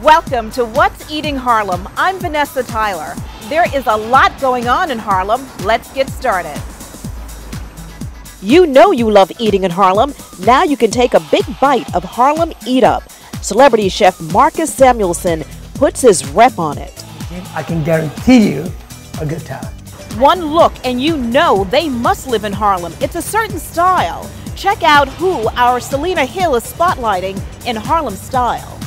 Welcome to What's Eating Harlem. I'm Vanessa Tyler. There is a lot going on in Harlem. Let's get started. You know you love eating in Harlem. Now you can take a big bite of Harlem EatUp. Celebrity chef Marcus Samuelson puts his rep on it. I can guarantee you a good time. One look and you know they must live in Harlem. It's a certain style. Check out who our Selena Hill is spotlighting in Harlem style.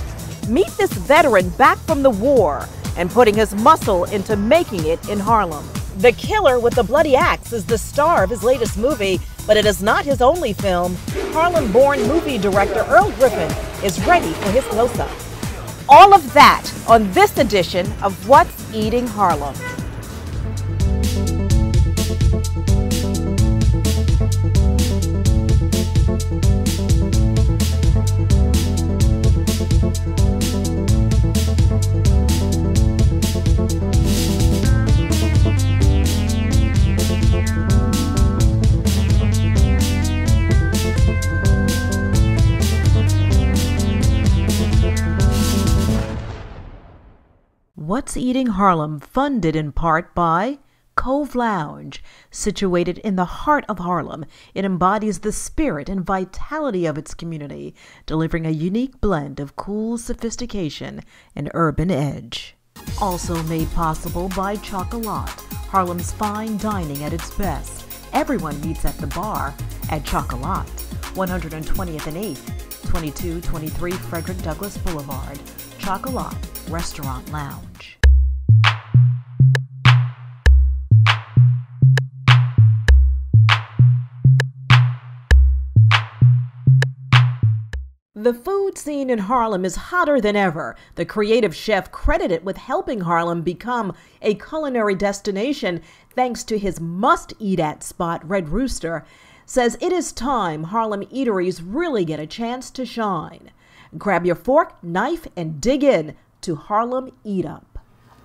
Meet this veteran back from the war and putting his muscle into making it in Harlem. The killer with the bloody axe is the star of his latest movie, but it is not his only film. Harlem-born movie director Earl Griffin is ready for his close-up. All of that on this edition of What's Eating Harlem. What's Eating Harlem, funded in part by Cove Lounge. Situated in the heart of Harlem, it embodies the spirit and vitality of its community, delivering a unique blend of cool sophistication and urban edge. Also made possible by Chocolat, Harlem's fine dining at its best. Everyone meets at the bar at Chocolat, 120th and 8th, 2223 Frederick Douglass Boulevard. Chocolat Restaurant Lounge. The food scene in Harlem is hotter than ever. The creative chef credited with helping Harlem become a culinary destination thanks to his must-eat-at spot, Red Rooster, says it is time Harlem eateries really get a chance to shine. Grab your fork, knife, and dig in to Harlem EatUp.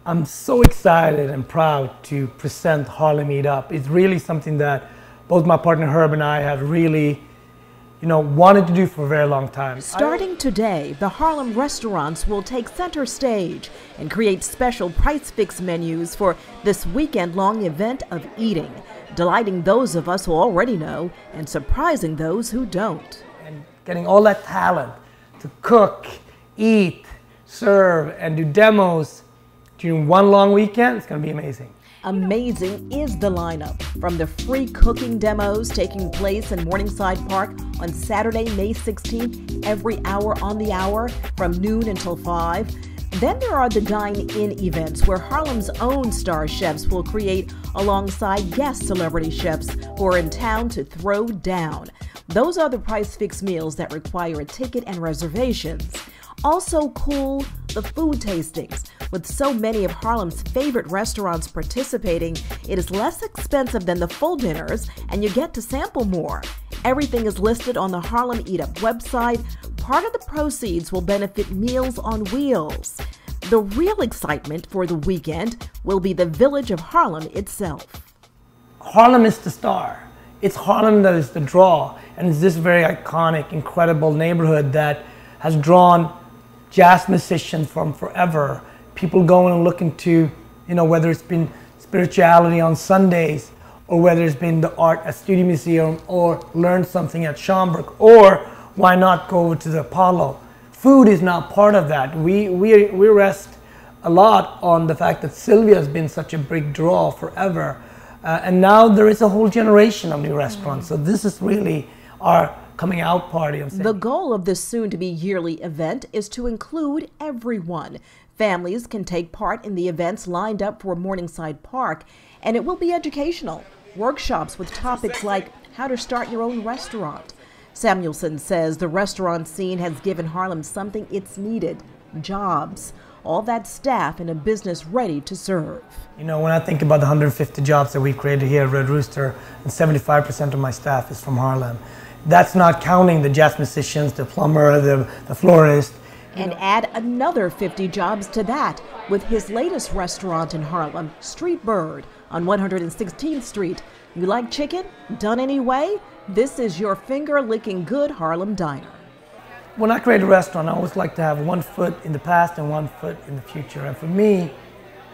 I'm so excited and proud to present Harlem EatUp. It's really something that both my partner Herb and I have really, wanted to do for a very long time. Starting today, the Harlem restaurants will take center stage and create special price fix menus for this weekend-long event of eating, delighting those of us who already know and surprising those who don't. And getting all that talent to cook, eat, serve, and do demos during one long weekend, it's going to be amazing. Amazing is the lineup, from the free cooking demos taking place in Morningside Park on Saturday, May 16th, every hour on the hour from noon until 5. Then there are the dine-in events where Harlem's own star chefs will create alongside guest celebrity chefs who are in town to throw down. Those are the price fix meals that require a ticket and reservations. Also cool, the food tastings. With so many of Harlem's favorite restaurants participating, it is less expensive than the full dinners and you get to sample more. Everything is listed on the Harlem EatUp website. Part of the proceeds will benefit Meals on Wheels. The real excitement for the weekend will be the village of Harlem itself. Harlem is the star. It's Harlem that is the draw, and it's this very iconic, incredible neighborhood that has drawn jazz musicians from forever. People going and looking to, whether it's been spirituality on Sundays, or whether it's been the art at Studio Museum, or learn something at Schomburg, or why not go over to the Apollo. Food is not part of that. We rest a lot on the fact that Sylvia has been such a big draw forever. And now there is a whole generation of new restaurants. So this is really our coming out party. The goal of this soon-to-be yearly event is to include everyone. Families can take part in the events lined up for Morningside Park, and it will be educational. Workshops with topics like how to start your own restaurant. Samuelson says the restaurant scene has given Harlem something it's needed: jobs. All that staff in a business ready to serve. When I think about the 150 jobs that we've created here at Red Rooster, and 75% of my staff is from Harlem. That's not counting the jazz musicians, the plumber, the florist. And add another 50 jobs to that with his latest restaurant in Harlem, Street Bird, on 116th Street. You like chicken? Done anyway? This is your finger-licking good Harlem diner. when I create a restaurant, I always like to have one foot in the past and one foot in the future. And for me,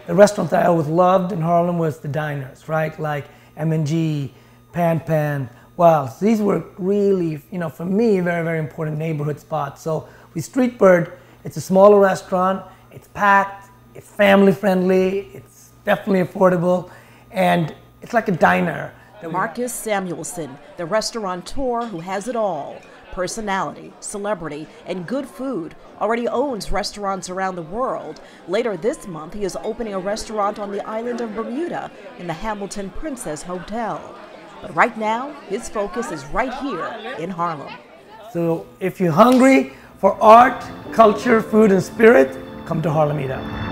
the restaurant that I always loved in Harlem was the diners, right? Like M&G, Pan Pan. Wow, so these were really, for me, very, very important neighborhood spots. So with Street Bird, it's a smaller restaurant, it's packed, it's family friendly, it's definitely affordable, and it's like a diner. Marcus Samuelson, the restaurateur who has it all. Personality, celebrity, and good food, already owns restaurants around the world. Later this month, he is opening a restaurant on the island of Bermuda in the Hamilton Princess Hotel. But right now, his focus is right here in Harlem. So if you're hungry for art, culture, food, and spirit, come to Harlem EatUp.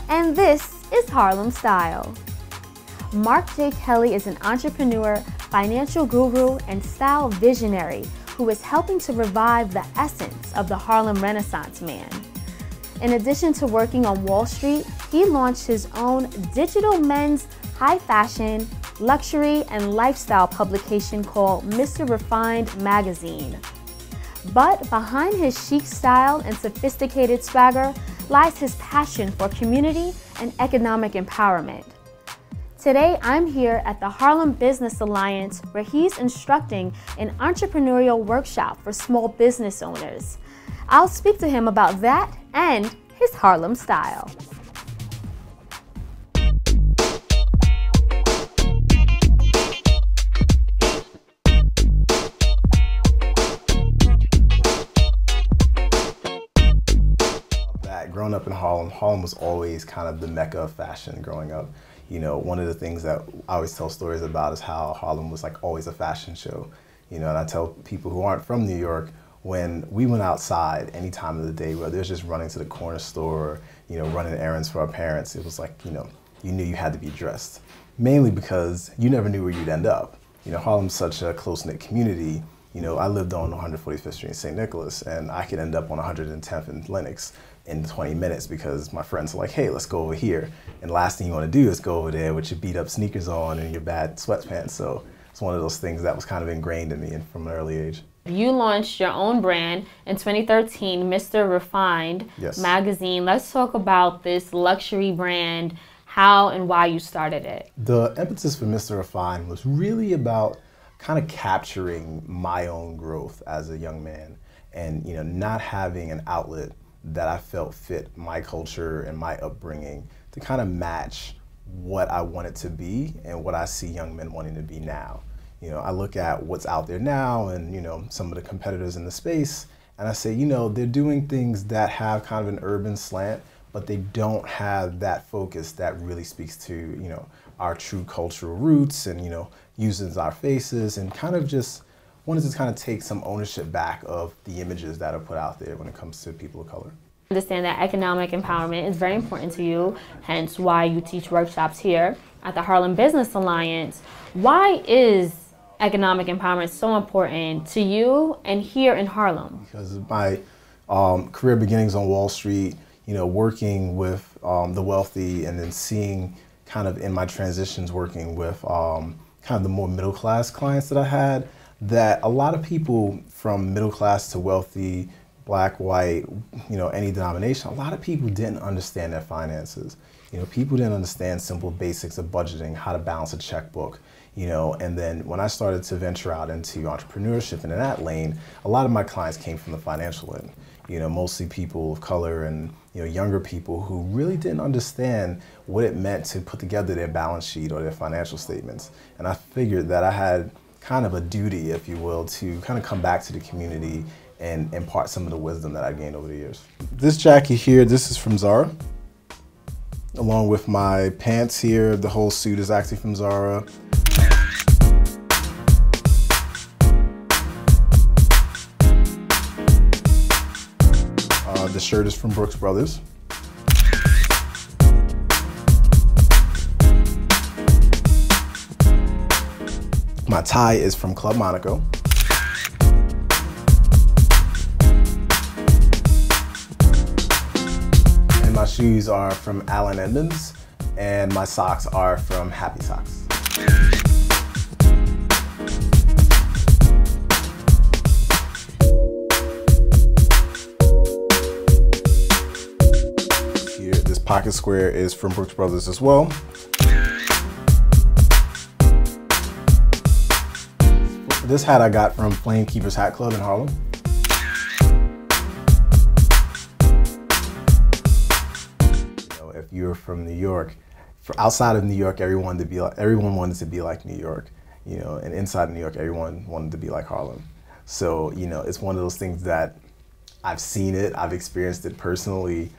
And this is Harlem Style. Mark J. Kelly is an entrepreneur, financial guru, and style visionary who is helping to revive the essence of the Harlem Renaissance man. In addition to working on Wall Street, he launched his own digital men's high fashion, luxury, and lifestyle publication called Mr. Refined magazine. But behind his chic style and sophisticated swagger lies his passion for community and economic empowerment. Today, I'm here at the Harlem Business Alliance, where he's instructing an entrepreneurial workshop for small business owners. I'll speak to him about that and his Harlem style. Growing up in Harlem, Harlem was always kind of the mecca of fashion growing up. You know, one of the things that I always tell stories about is how Harlem was like always a fashion show. You know, and I tell people who aren't from New York, when we went outside any time of the day, whether it was just running to the corner store, running errands for our parents, it was like, you knew you had to be dressed. Mainly because you never knew where you'd end up. Harlem's such a close-knit community. I lived on 145th Street in St. Nicholas, and I could end up on 110th in Lenox in 20 minutes because my friends are like, hey, let's go over here. And the last thing you want to do is go over there with your beat up sneakers on and your bad sweatpants. So it's one of those things that was kind of ingrained in me from an early age. You launched your own brand in 2013, Mr. Refined magazine. Let's talk about this luxury brand, how and why you started it. The impetus for Mr. Refined was really about kind of capturing my own growth as a young man and not having an outlet that I felt fit my culture and my upbringing to kind of match what I wanted to be and what I see young men wanting to be now. I look at what's out there now and some of the competitors in the space, and I say, they're doing things that have kind of an urban slant, but they don't have that focus that really speaks to our true cultural roots and uses our faces, and kind of just wanted to kind of take some ownership back of the images that are put out there when it comes to people of color. I understand that economic empowerment is very important to you, hence why you teach workshops here at the Harlem Business Alliance. Why is economic empowerment so important to you and here in Harlem? Because of my career beginnings on Wall Street, working with the wealthy, and then seeing kind of in my transitions working with kind of the more middle class clients that I had, that a lot of people from middle class to wealthy, black, white, you know, any denomination, a lot of people didn't understand their finances. You know, people didn't understand simple basics of budgeting, how to balance a checkbook, you know, and then when I started to venture out into entrepreneurship and in that lane, a lot of my clients came from the financial end. You know, mostly people of color and, you know, younger people who really didn't understand what it meant to put together their balance sheet or their financial statements. And I figured that I had kind of a duty, if you will, to kind of come back to the community and impart some of the wisdom that I gained over the years. This jacket here, this is from Zara. Along with my pants here, the whole suit is actually from Zara. The shirt is from Brooks Brothers. My tie is from Club Monaco. And my shoes are from Allen Edmonds, and my socks are from Happy Socks. Here, this pocket square is from Brooks Brothers as well. This hat I got from Flamekeepers Hat Club in Harlem. You know, if you're from New York, outside of New York, everyone wanted to be like New York. You know, and inside New York, everyone wanted to be like Harlem. So, you know, it's one of those things that I've seen it, I've experienced it personally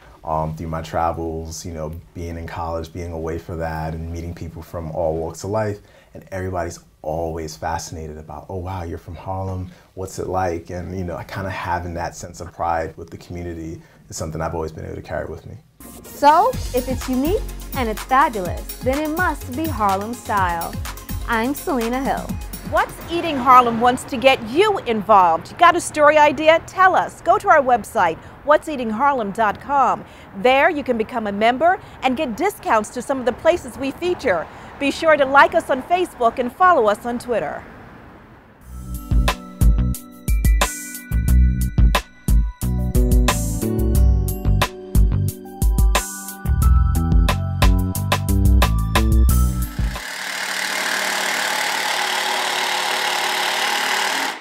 through my travels, you know, being in college, being away for that, and meeting people from all walks of life, and everybody's always fascinated about, oh wow, you're from Harlem, what's it like? And you know, kind of having that sense of pride with the community is something I've always been able to carry with me. So, if it's unique and it's fabulous, then it must be Harlem style. I'm Selena Hill. What's Eating Harlem wants to get you involved. You got a story idea? Tell us. Go to our website, what'seatingharlem.com. There you can become a member and get discounts to some of the places we feature. Be sure to like us on Facebook and follow us on Twitter.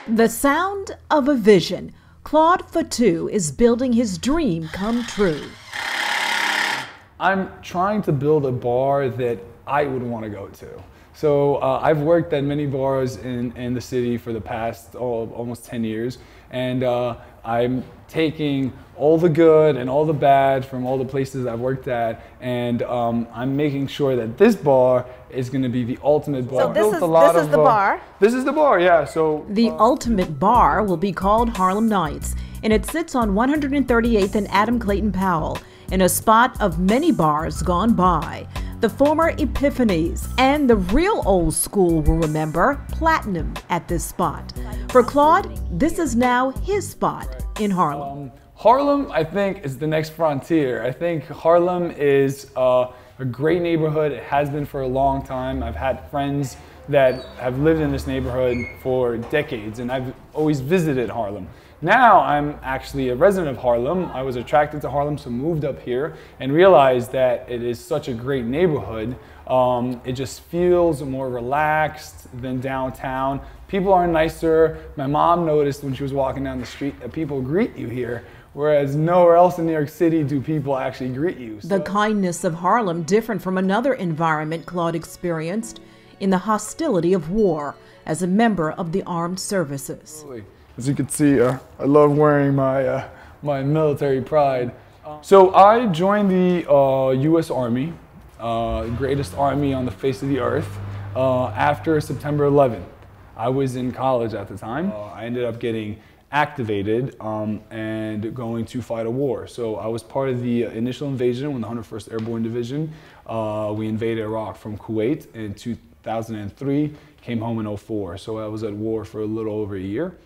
The sound of a vision. Claude Fatu is building his dream come true. I'm trying to build a bar that I would want to go to. So I've worked at many bars in the city for the past almost 10 years, and I'm taking all the good and all the bad from all the places I've worked at, and I'm making sure that this bar is going to be the ultimate bar. So this is the bar? This is the bar, yeah. So the ultimate bar will be called Harlem Nights, and it sits on 138th and Adam Clayton Powell, in a spot of many bars gone by. The former Epiphanies and the real old school will remember Platinum at this spot. For Claude, this is now his spot in Harlem. Harlem, I think, is the next frontier. I think Harlem is a great neighborhood. It has been for a long time. I've had friends that have lived in this neighborhood for decades, and I've always visited Harlem. Now I'm actually a resident of Harlem. I was attracted to Harlem, so moved up here and realized that it is such a great neighborhood. It just feels more relaxed than downtown. People are nicer. My mom noticed when she was walking down the street that people greet you here, whereas nowhere else in New York City do people actually greet you. So. The kindness of Harlem different from another environment Claude experienced in the hostility of war as a member of the armed services. As you can see, I love wearing my, my military pride. So I joined the U.S. Army, greatest army on the face of the earth, after September 11th. I was in college at the time. I ended up getting activated and going to fight a war. So I was part of the initial invasion with the 101st Airborne Division. We invaded Iraq from Kuwait in 2003, came home in 2004. So I was at war for a little over a year.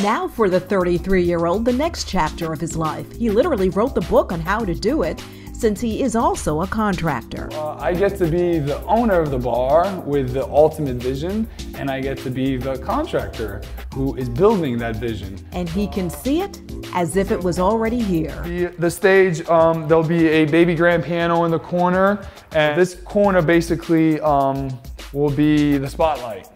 Now for the 33-year-old, the next chapter of his life. He literally wrote the book on how to do it, since he is also a contractor. I get to be the owner of the bar with the ultimate vision, and I get to be the contractor who is building that vision. And he can see it as if it was already here. The stage, there'll be a baby grand piano in the corner, and this corner basically will be the spotlight.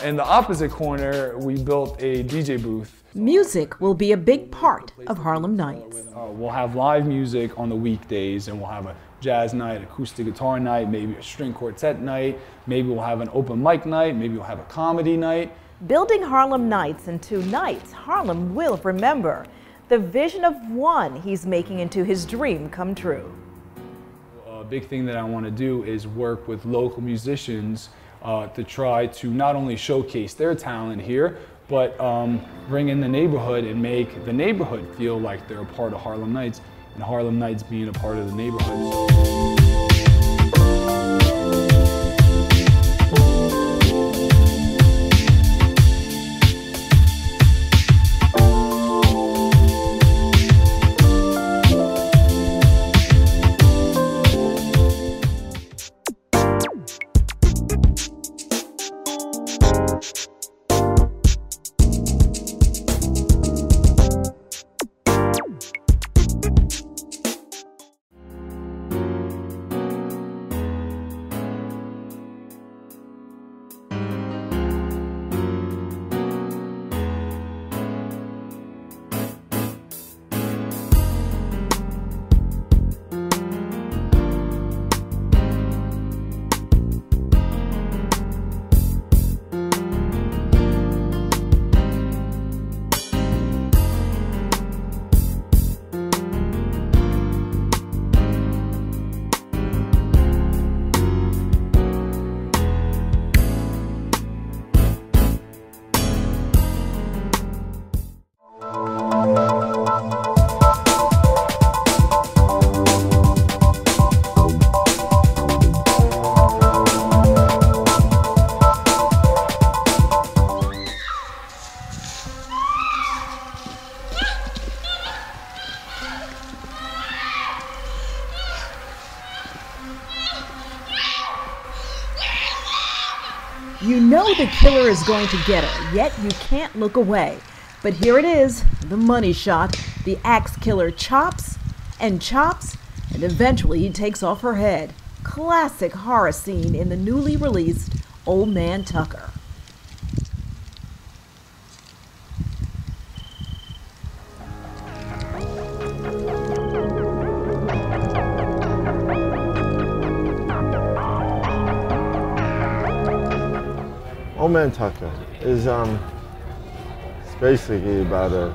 In the opposite corner, we built a DJ booth. Music will be a big part of Harlem Nights. We'll have live music on the weekdays, and we'll have a jazz night, acoustic guitar night, maybe a string quartet night, maybe we'll have an open mic night, maybe we'll have a comedy night. Building Harlem Nights into nights Harlem will remember. The vision of one he's making into his dream come true. A big thing that I want to do is work with local musicians to try to not only showcase their talent here, but bring in the neighborhood and make the neighborhood feel like they're a part of Harlem Nights, and Harlem Nights being a part of the neighborhood. You know the killer is going to get her, yet you can't look away. But here it is, the money shot. The axe killer chops and chops, and eventually he takes off her head. Classic horror scene in the newly released Old Man Tucker. Old Man Tucker is it's basically about a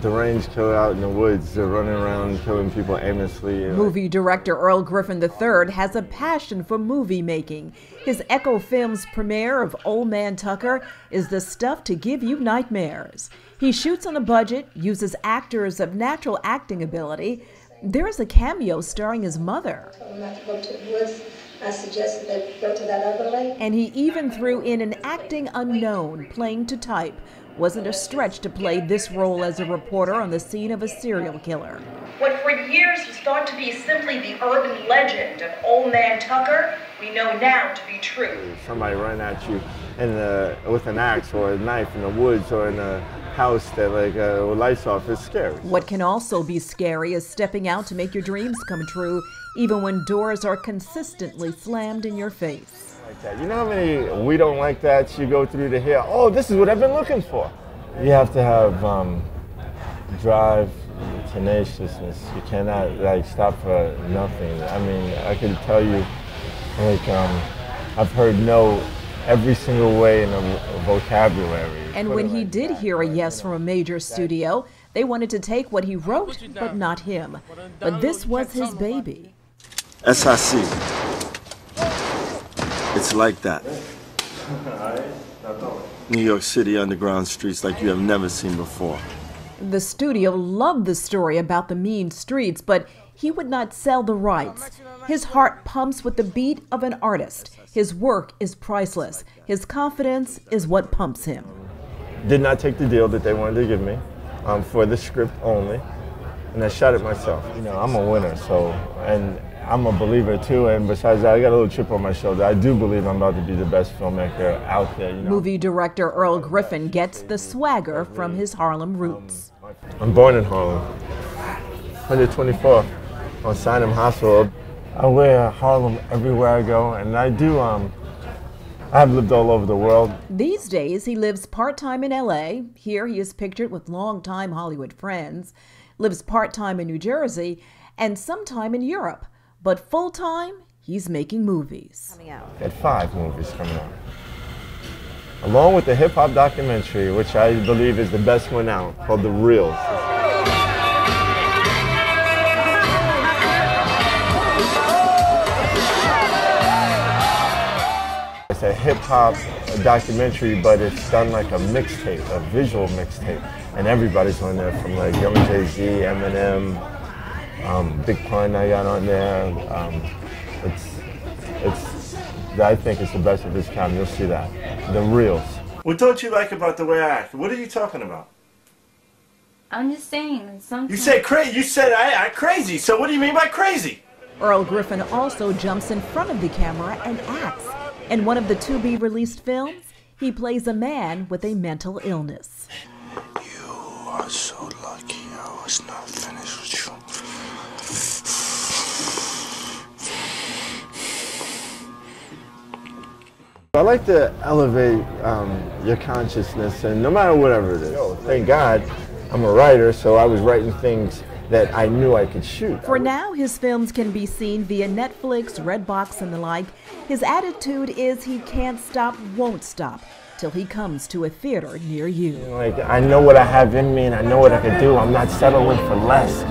deranged killer out in the woods. They're running around killing people aimlessly. Movie director Earl Griffin III has a passion for movie making. His Echo Films premiere of Old Man Tucker is the stuff to give you nightmares. He shoots on a budget, uses actors of natural acting ability. There is a cameo starring his mother. I'm not to go to the woods. I suggested they go to that other lake. And he even threw in an acting unknown, playing to type. Wasn't a stretch to play this role as a reporter on the scene of a serial killer. What for years was thought to be simply the urban legend of Old Man Tucker, we know now to be true. Somebody run at you with an axe or a knife in the woods or in a house that with lights off is scary. What can also be scary is stepping out to make your dreams come true, even when doors are consistently slammed in your face. Like that. You know how many we don't like that you go through to hear, oh, this is what I've been looking for. You have to have drive, tenaciousness. You cannot stop for nothing. I mean, I can tell you, I've heard no every single way in a vocabulary. And when he did hear a yes from a major studio, they wanted to take what he wrote, but not him. But this was his baby. SIC. It's like that. New York City underground streets like you have never seen before. The studio loved the story about the mean streets, but he would not sell the rights. His heart pumps with the beat of an artist. His work is priceless. His confidence is what pumps him. did not take the deal that they wanted to give me for the script only, and I shot it myself. You know, I'm a winner, so, and I'm a believer too, and besides that, I got a little chip on my shoulder. I do believe I'm about to be the best filmmaker out there. You know. Movie director Earl Griffin gets the swagger from his Harlem roots. I'm born in Harlem, 124 on Sinam Hospital. I wear Harlem everywhere I go, and I do, I've lived all over the world. These days, he lives part-time in LA. Here he is pictured with longtime Hollywood friends, lives part-time in New Jersey, and sometime in Europe. But full-time, he's making movies. Coming out. Got 5 movies coming out. Along with the hip-hop documentary, which I believe is the best one out, called The Reels. It's a hip-hop documentary, but it's done like a mixtape, a visual mixtape. And everybody's on there, from like Young Jay-Z, Eminem, Big Pun I got on there. I think it's the best of its kind. You'll see that. The Reels. What don't you like about the way I act? What are you talking about? I'm just saying something. You said crazy. You said I act crazy. So what do you mean by crazy? Earl Griffin also jumps in front of the camera and acts. In one of the to-be-released films, he plays a man with a mental illness. You are so lucky I was not finished with you. I like to elevate your consciousness, and no matter whatever it is. Thank God I'm a writer, so I was writing things that I knew I could shoot. For now, his films can be seen via Netflix, Redbox, and the like. His attitude is he can't stop, won't stop, till he comes to a theater near you. Like, I know what I have in me, and I know what I can do. I'm not settling for less.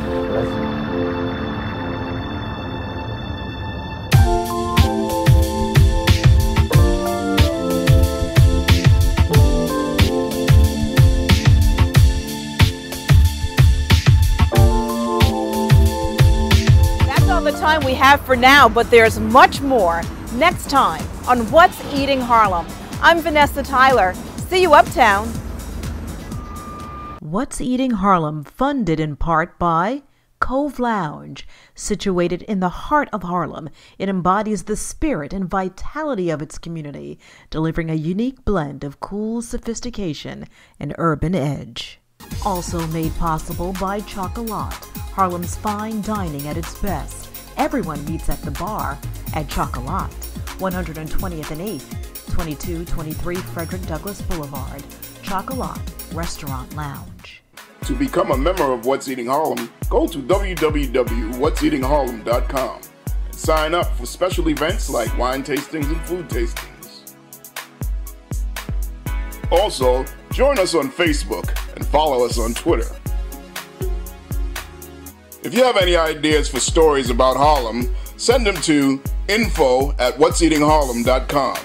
The time we have for now, but there's much more next time on What's Eating Harlem. I'm Vanessa Tyler. See you uptown. What's Eating Harlem, funded in part by Cove Lounge. Situated in the heart of Harlem, it embodies the spirit and vitality of its community, delivering a unique blend of cool sophistication and urban edge. Also made possible by Chocolat, Harlem's fine dining at its best. Everyone meets at the bar at Chocolat, 120th and 8th, 2223 Frederick Douglass Boulevard. Chocolat Restaurant Lounge. To become a member of What's Eating Harlem, go to www.what'seatingharlem.com and sign up for special events like wine tastings and food tastings. Also, join us on Facebook and follow us on Twitter. If you have any ideas for stories about Harlem, send them to info@what'seatingharlem.com.